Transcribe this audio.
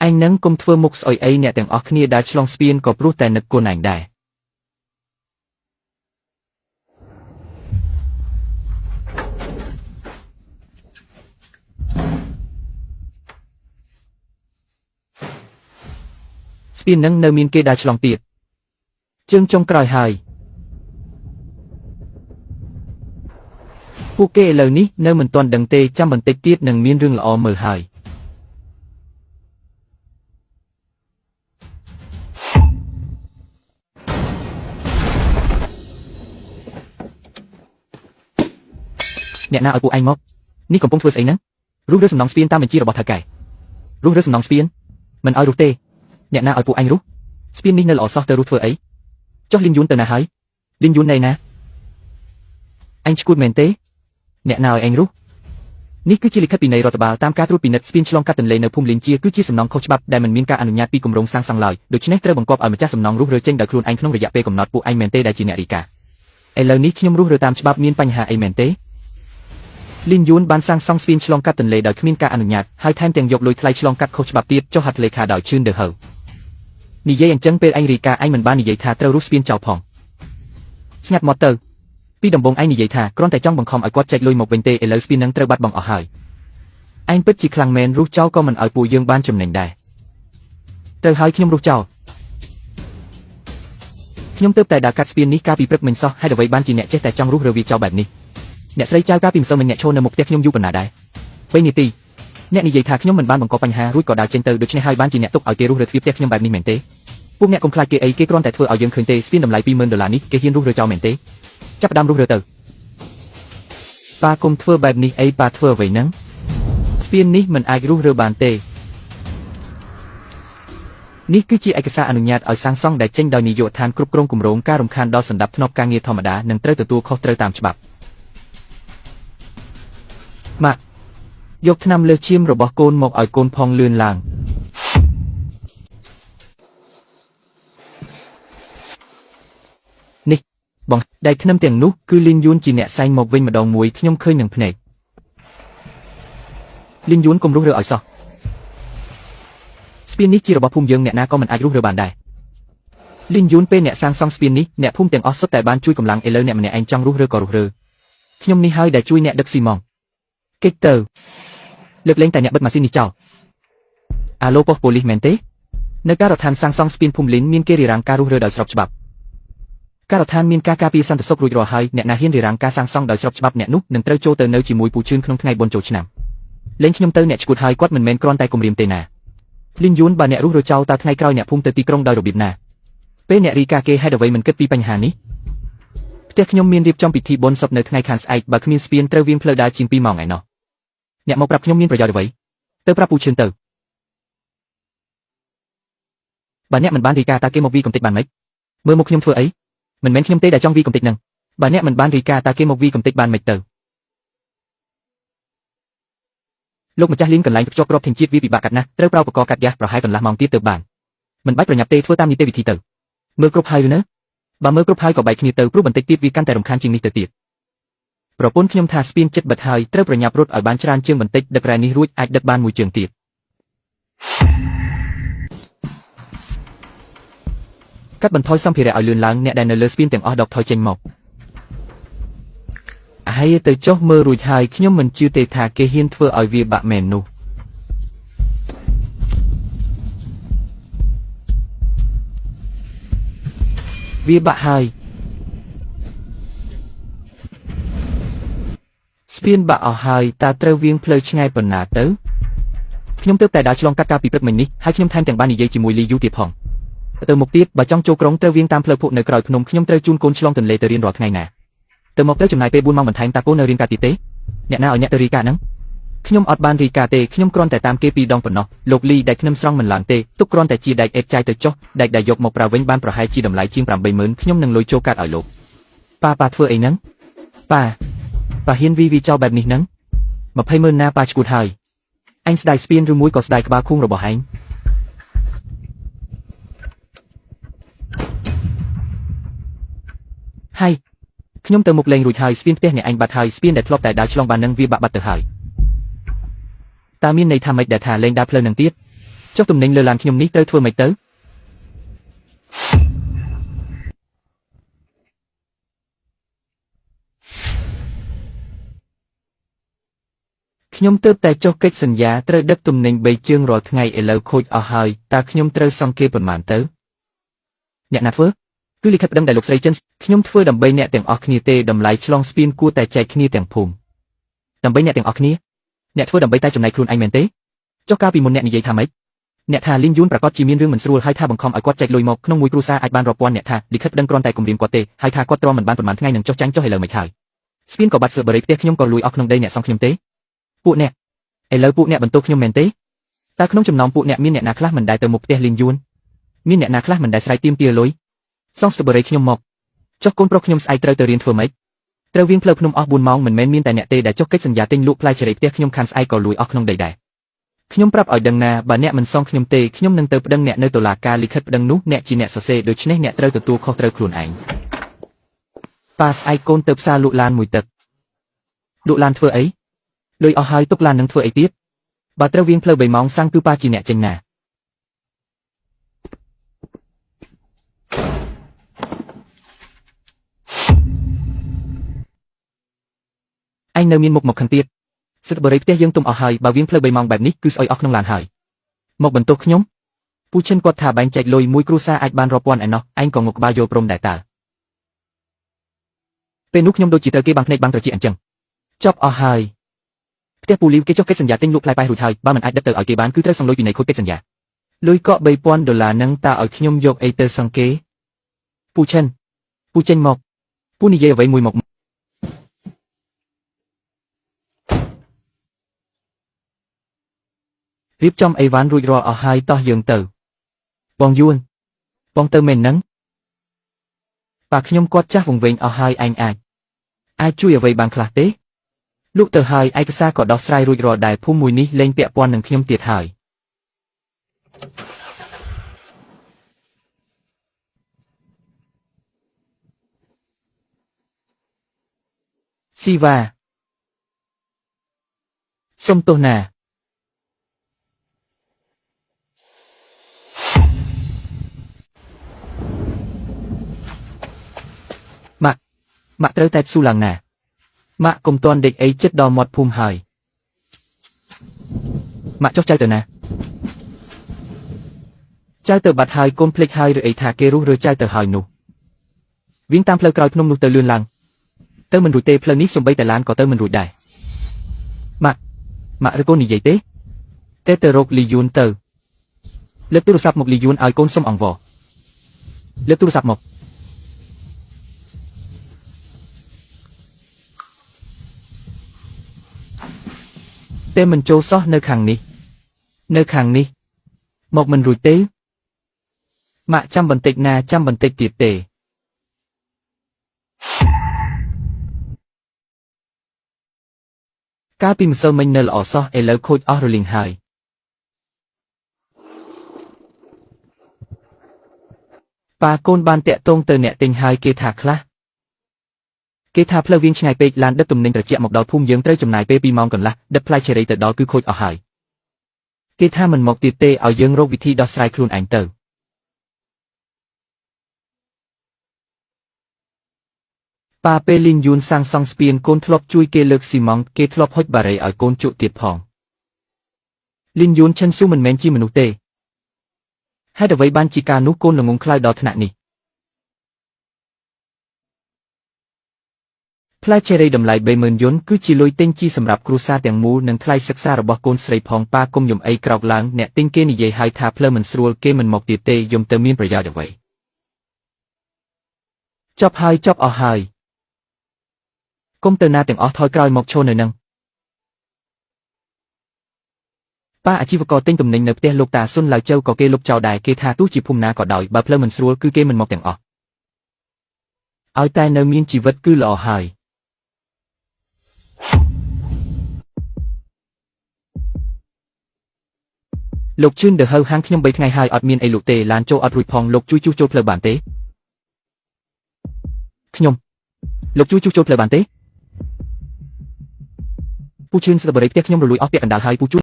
អញនឹងគុំធ្វើមុខស្អុយអីអ្នកទាំងអស់គ្នាដែលឆ្លងស្ពានក៏ព្រោះតែនឹកគុណឯងដែរស្ពាននឹងនៅមានគេដែលឆ្លងទៀតជើងចុងក្រោយហើយពួកគេឥឡូវនេះនៅមិនទាន់ដឹងទេចាំបន្តិចទៀតនឹងមានរឿងល្អមើលហើយអ្នកណាឲ្យពួកឯងមកនេះកំពុងធ្វើស្អីហ្នឹងរុះរើសំណងស្ពានតាមបញ្ជារបស់ថៅកែរុះរើសំណងស្ពានមិនឲ្យរុះទេអ្នកណាឲ្យពួកឯងរុះស្ពាននេះនៅល្អសោះទៅរុះធ្វើអីចុះលីនយួនទៅណាហើយលីនយួននៅណាអញឈួតមែនទេអ្នកណាឲ្យឯងរុះនេះគឺជាលិខិតពីនៃរដ្ឋបាលតាមការត្រួតពិនិត្យស្ពានឆ្លងកាត់ទន្លេនៅភូមិលីនជាគឺជាសំណងខុសច្បាប់ដែលមិនមានការអនុញ្ញាតពីគម្រោងសាងសង់ឡើយដូច្នេះត្រូវបង្គាប់ឲ្យម្ចាស់សំណងរុះរើចេញដោយខ្លួនឯងក្នុងរយៈពេលកំណត់ពួកឯងមែនទេដែលជាអ្នករាយការណ៍ឥឡូវនេះខ្ញុំរុះរើតាមច្បាប់មានបញ្ហាអីមែនទេលីនយួនបានសាងសង់ស្ពានឆ្លងកាត់ទន្លេដោយគ្មានការអនុញ្ញាតហើយថែមទាំងយកលុយថ្លៃឆ្លងកាត់ខុសច្បាប់ទៀតចុះហត្ថលេខាដោយឈឿនដឺហៅនិយាយអញ្ចឹងពេលឯងរាយការណ៍ឯងមិនបាននិយាយថាត្រូវរុះស្ពានចោលផងស្ងាត់មកទៅពីដំបូងឯងនិយាយថាគ្រាន់តែចង់បង្ខំឲ្យគាត់ចែកលុយមកវិញទេឥឡូវស្ពាននឹងត្រូវបាត់បង់អស់ហើយឯងពិតជាខ្លាំងមែនរុះចោលក៏មិនឲ្យពួកយើងបានចំណេញដែរត្រូវហើយខ្ញុំរុះចោលខ្ញុំទើបតែដើរកាត់ស្ពាននេះកាលពីព្រឹកមិញសោះហេតុអ្វីបានជាអ្នកចេះតែចង់រុះរើវាចោលបែបនេះអ្នកស្រីចៅកាលពីម្សិលមិញអ្នកឈរនៅមុខផ្ទះខ្ញុំយូរប៉ុណ្ណាដែរ3នាទីអ្នកនិយាយថាខ្ញុំមិនបានបង្កបញ្ហារួចក៏ដើរចេញទៅដូច្នេះហើយបានជាអ្នកទុកឲ្យគេរុះរើទ្វារផ្ទះខ្ញុំបែបនេះមែនទេពួកអ្នកកុំខ្លាចគេអីគេគ្រាន់តែធ្វើឲ្យយើងឃើញទេស្ពានតម្លៃ$20,000នេះគេហ៊ានរុះរើចោលមែនទេចាប់ផ្ដើមរុះរើទៅប៉ាគុំធ្វើបែបនេះអីប៉ាធ្វើអ្វីហ្នឹងស្ពាននេះមិនអាចរុះរើបានទេនេះគឺជាឯកសារអនុញ្ញាតឲ្យសាងសង់ដែលចេញដោយនាយកដ្ឋានគ្រប់គ្រងគម្រោងការរំខានដល់សន្តិភាពការងារធម្មតានិងត្រូវទទួលខុសត្រូវតាមច្បាប់ម៉ាក់យកថ្នាំលើសឈាមរបស់កូនមកឲ្យកូនផងលឿនឡើងនេះបងដែលថ្នាំទាំងនោះគឺលីនយួនជាអ្នកសែងមកវិញម្ដងមួយខ្ញុំឃើញនឹងភ្នែកលីនយួនកុំរុះរើឲ្យសោះស្ពាននេះជារបស់ភូមិយើងអ្នកណាក៏មិនអាចរុះរើបានដែរលីនយួនពេលអ្នកសាងសង់ស្ពាននេះអ្នកភូមិទាំងអស់សុទ្ធតែបានជួយកម្លាំងឥឡូវអ្នកម្នាក់ឯងចង់រុះរើក៏រុះរើខ្ញុំនេះហើយដែលជួយអ្នកដឹកស៊ីម៉ងកិច្ចទៅលើកលែងតែអ្នកបិទម៉ាស៊ីននេះចោលអាឡូប៉ុស្តិ៍ប៉ូលីសមែនទេនៅការដ្ឋានសាងសង់ស្ពានភូមិលីនមានគេរារាំងការរុះរើដោយស្របច្បាប់ការដ្ឋានមានការការពារសន្តិសុខរួចរាល់ហើយអ្នកណាហ៊ានរារាំងការសាងសង់ដោយស្របច្បាប់អ្នកនោះនឹងត្រូវចូលទៅនៅជាមួយពូជឿនក្នុងថ្ងៃបុណ្យចូលឆ្នាំលេងខ្ញុំទៅអ្នកឈួតហើយគាត់មិនមែនគ្រាន់តែគំរាមទេណាលីនយួនបើអ្នករុះរើចោលតើថ្ងៃក្រោយអ្នកភូមិទៅទីក្រុងដោយរបៀបណាពេលអ្នករីកាគេហេតុអ្វីមិនគិតពីបញ្ហានេះផ្ទះខ្ញុំមានរៀបចំពិធីបុណ្យសពនៅថ្ងៃខាងស្អែកបើគ្មានស្ពានត្រូវវាងផ្លូវដើរជាង2ម៉ោងឯណោះអ្នកមកប្រាប់ខ្ញុំមានប្រយោជន៍អ្វីទៅប្រាប់ពូឈឿនទៅបើអ្នកមិនបានរីកាតើគេមកវីកំតិចបានម៉េចមើលមកខ្ញុំធ្វើអីមិនមែនខ្ញុំទេដែលចង់វីកំតិចហ្នឹងបើអ្នកមិនបានរីកាតើគេមកវីកំតិចបានម៉េចទៅលោកម្ចាស់លីនកន្លែងភ្ជាប់គ្រាប់ធញ្ជាតិវាពិបាកកាត់ណាស់ត្រូវប្រើឧបករណ៍កាត់យ៉ាស់ប្រហែលកន្លះម៉ោងទៀតទៅបានមិនបាច់ប្រញាប់ទេធ្វើតាមនីតិវិធីទៅមើលគ្រប់ហើយឬនៅបើមើលគ្រប់ហើយក៏បែកគ្នាទៅព្រោះបន្តិចទៀតវាកាន់តែរំខានជាងនេះទៅទៀតប្រពន្ធខ្ញុំថាស្ពានចិត្តបិទហើយត្រូវប្រញាប់រត់ឲ្យបានច្រើនជាងបន្តិចដឹករ៉ែនេះរួចអាចដឹកបានមួយជើងទៀតកាត់បន្ថយសម្ភារៈឲ្យលឿនឡើងអ្នកដែលនៅលើស្ពានទាំងអស់ដកថយចេញមកហើយទៅចុះមើលរួចហើយខ្ញុំមិនជឿទេថាគេហ៊ានធ្វើឲ្យវាបាក់មែននោះវាបាក់ហើយស្ពានបាក់អស់ហើយតើត្រូវវាងផ្លូវឆ្ងាយប៉ុណ្ណាទៅខ្ញុំទើបតែដើរឆ្លងកាត់ការពីព្រឹកមិញនេះហើយខ្ញុំថែមទាំងបាននិយាយជាមួយលីយូទៀតផងទៅមុខទៀតបើចង់ចូលក្រុងត្រូវវាងតាមផ្លូវភក់នៅក្រោយភ្នំខ្ញុំត្រូវជូនកូនឆ្លងទន្លេទៅរៀនរាល់ថ្ងៃណាទៅមកទៅចំណាយពេល4ម៉ោងបន្ថែមតើកូននៅរៀនការទៀតទេអ្នកណាឲ្យអ្នកទៅរីកាហ្នឹងខ្ញុំអត់បានរីកាទេខ្ញុំគ្រាន់តែតាមគេ2ដងប៉ុណ្ណោះលោកលីដែកខ្ញុំស្រង់មិនឡើងទេទុកគ្រាន់តែជាដែកអេតចាយទៅចុះដែកដែលយកមកប្រើវិញបានប្រហែលជាតម្លៃជាង80000ខ្ញុំនឹងលុយចូលកាត់ឲ្យលោកប៉ាធ្វើអីហ្នឹងប៉ាហ៊ានវីចោលបែបនេះហ្នឹង200000ណាប៉ាឈួតហើយអញស្ដាយស្ពានឬមួយក៏ស្ដាយក្បាលខួងរបស់ឯងហើយខ្ញុំទៅមុខលេងរួចហើយស្ពានផ្ទះអ្នកឯងបាត់ហើយស្ពានដែលធ្លាប់តែដើរឆ្លងបាននឹងវាបាក់បាត់ទៅហើយតើមានន័យថាម៉េចដែលថាលេងដើរផ្លូវនឹងទៀត ចុះទំនិញលើឡានខ្ញុំនេះត្រូវធ្វើម៉េចទៅខ្ញុំទើបតែចុះកិច្ចសន្យាត្រូវដឹកទំនិញ3ជើងរាល់ថ្ងៃឥឡូវខូចអស់ហើយតើខ្ញុំត្រូវសង្កេតប៉ុន្មានទៅអ្នកណាធ្វើគឺលិខិតប្តឹងដែលលោកស្រីចិនខ្ញុំធ្វើដើម្បីអ្នកទាំងអស់គ្នាទេតម្លៃឆ្លងស្ពានគួរតែចែកគ្នាទាំងភូមិដើម្បីអ្នកទាំងអស់គ្នាអ្នកធ្វើដើម្បីតែចំណែកខ្លួនឯងមែនទេចុះកាលពីមុនអ្នកនិយាយថាម៉េចអ្នកថាលីនយួនប្រកាសជាមានរឿងមិនស្រួលហើយថាបង្ខំឲ្យគាត់ចែកលុយមកក្នុងមួយគ្រួសារអាចបានរាប់ពាន់អ្នកថាលិខិតប្តឹងគ្រាន់តែគំរាមគាត់ទេហើយថាគាត់ទ្រាំមិនបានប៉ុន្មានថ្ងៃនឹងចុះចាញ់ចុះឥឡូវមិនហើយស្ពានក៏បាត់សើបរិយផ្ទះខ្ញុំក៏លួយអស់ក្នុងដីអ្នកសងខ្ញុំទេពួកអ្នកឥឡូវពួកអ្នកបន្ទោសខ្ញុំមែនទេតើក្នុងចំណោមពួកអ្នកមានអ្នកណាខ្លះមិនដែលទៅមុខផ្ទះលីនយួនមានអ្នកណាខ្លះមិនដែលស្រែកទាមទារលុយសងស្ទើបរិយខ្ញុំមកចុះកូនប្រុសខ្ញុំស្អែកត្រូវទៅរៀនធ្វើម៉េចត្រូវវាងផ្លូវភ្នំអស់4ម៉ោងមិនមែនមានតែអ្នកទេដែលចុះកិច្ចសន្យាទិញលក់ផ្លែចេរីផ្ទះខ្ញុំខាងស្អែកក៏លួយអស់ក្នុងដីដែរខ្ញុំប្រាប់ឲ្យដឹងណាបើអ្នកមិនសងខ្ញុំទេខ្ញុំនឹងទៅប្តឹងអ្នកនៅតុលាការលិខិតប្តឹងនោះអ្នកជាអ្នកសរសេរដូច្នេះអ្នកត្រូវទទួលខុសត្រូវខ្លួនឯងប៉ាស្អែកកូនទៅផ្សារលក់ឡានមួយទឹកលក់ឡានធ្វើអីលុយអស់ហើយទុកឡាននឹងធ្វើអីទៀតបើត្រូវវាងផ្លូវ3ម៉ោងសាំងគឺប៉ាជាអ្នកចេញណាឯងនៅមានមុខមកខាងទៀតសិទ្ធិបរិយផ្ទះយើងទុំអស់ហើយបើវាងផ្លូវ3ម៉ោងបែបនេះគឺស្អុយអស់ក្នុងឡានហើយមកបន្ទោសខ្ញុំពូឈិនគាត់ថាបែងចែកលុយមួយគ្រួសារអាចបានរាប់ពាន់ឯណោះឯងក៏ងុកក្បាលយល់ព្រមដែរតើពេលនោះខ្ញុំដូចជាត្រូវគេបាំងភ្នែកបាំងត្រចៀកអញ្ចឹងចប់អស់ហើយផ្ទះពូលីវគេចុះកិច្ចសន្យាទិញលក់ផ្លែប៉ែរួចហើយបើមិនអាចដឹកទៅឲ្យគេបានគឺត្រូវសងលុយពីនៃខូចកិច្ចសន្យាលុយកក់$3,000នឹងតើឲ្យខ្ញុំយកអីទៅសងគេពូឈិនពូចេញមកពូនិយាយអ្វីមួយមករៀបចំអីវ៉ាន់រួចរាល់អស់ហើយតោះយើងទៅបងយួនបងទៅមែនហ្នឹងប៉ាខ្ញុំគាត់ចាស់វង្វេងអស់ហើយឯងអាចជួយអ្វីបានខ្លះទេលក់ទៅហើយឯកសារក៏ដោះស្រាយរួចរាល់ដែរភូមិមួយនេះលែងពាក់ព័ន្ធនឹងខ្ញុំទៀតហើយស៊ីវ៉ាសុំទោសណាម៉ាក់ត្រូវតែស៊ូឡើងណាម៉ាក់កុំទាន់ដេកអីចិត្តដល់មាត់ភូមិហើយម៉ាក់ចុះចៅទៅណាចៅទៅបាត់ហើយកូនភ្លេចហើយឬអីថាគេរុះរើចៅទៅហើយនោះវិញតាមផ្លូវក្រោយភ្នំនោះទៅលឿនឡើងទៅមិនរួចទេផ្លូវនេះសំបីតែឡានក៏ទៅមិនរួចដែរម៉ាក់ឬកូននិយាយទេទៅរកលីយួនទៅលើកទូរស័ព្ទមកលីយួនឲ្យកូនសុំអង្វរលើកទូរស័ព្ទមកតែមិនចូលសោះនៅខាងនេះមកមិនរួចទេម៉ាក់ចាំបន្តិចណាចាំបន្តិចទៀតទេកាលពីម្សិលមិញនៅល្អសោះឥឡូវខូចអស់រលីងហើយប៉ាកូនបានតាក់ទងទៅអ្នកទិញហើយគេថាខ្លះគេថាផ្លូវវាងឆ្ងាយពេកឡានដឹកទំនិញត្រជាក់មកដល់ភូមិយើងត្រូវចំណាយពេល2ម៉ោងកន្លះដឹកផ្លែឈើរីទៅដល់គឺខូចអស់ហើយគេថាមិនមកទៀតទេឲ្យយើងរកវិធីដោះស្រាយខ្លួនឯងទៅប៉ាពេលលីនយួនសាងសង់ស្ពានកូនធ្លាប់ជួយគេលើកស៊ីម៉ង់គេធ្លាប់ហុចបារីឲ្យកូនជក់ទៀតផងលីនយួនឈិនស៊ូមិនមែនជាមនុស្សទេហេតុអ្វីបានជាការនោះកូនល្ងងខ្លៅដល់ថ្នាក់នេះផ្លែចេរីតម្លៃ$30000គឺជាលុយទិញជីសម្រាប់គ្រួសារទាំងមូលនិងថ្លៃសិក្សារបស់កូនស្រីផងប៉ាកុំយំអីក្រោកឡើងអ្នកទិញគេនិយាយហើយថាផ្លូវមិនស្រួលគេមិនមកទៀតទេយំទៅមានប្រយោជន៍អ្វីចប់អស់ហើយកុំទៅណាទាំងអស់ថយក្រោយមកឈរនៅនឹងប៉ាអាជីវករទិញទំនិញនៅផ្ទះលោកតាស៊ុនឡាវជៅក៏គេលុបចោលដែរគេថាទោះជាភូមិណាក៏ដោយបើផ្លូវមិនស្រួលគឺគេមិនមកទាំងអស់ឲ្យតែនៅមានជីវិតគឺល្អហើយលោកជឿនទៅហៅហាងខ្ញុំ3ថ្ងៃហើយអត់មានអីលក់ទេឡានចូលអត់រួចផងលោកជួយជួសជុលផ្លូវបានទេលោកជួយជួសជុលផ្លូវបានទេពូជឿនស្ទើបរិយផ្ទះខ្ញុំរលួយអស់ពាក់កណ្ដាលហើយពូជួយ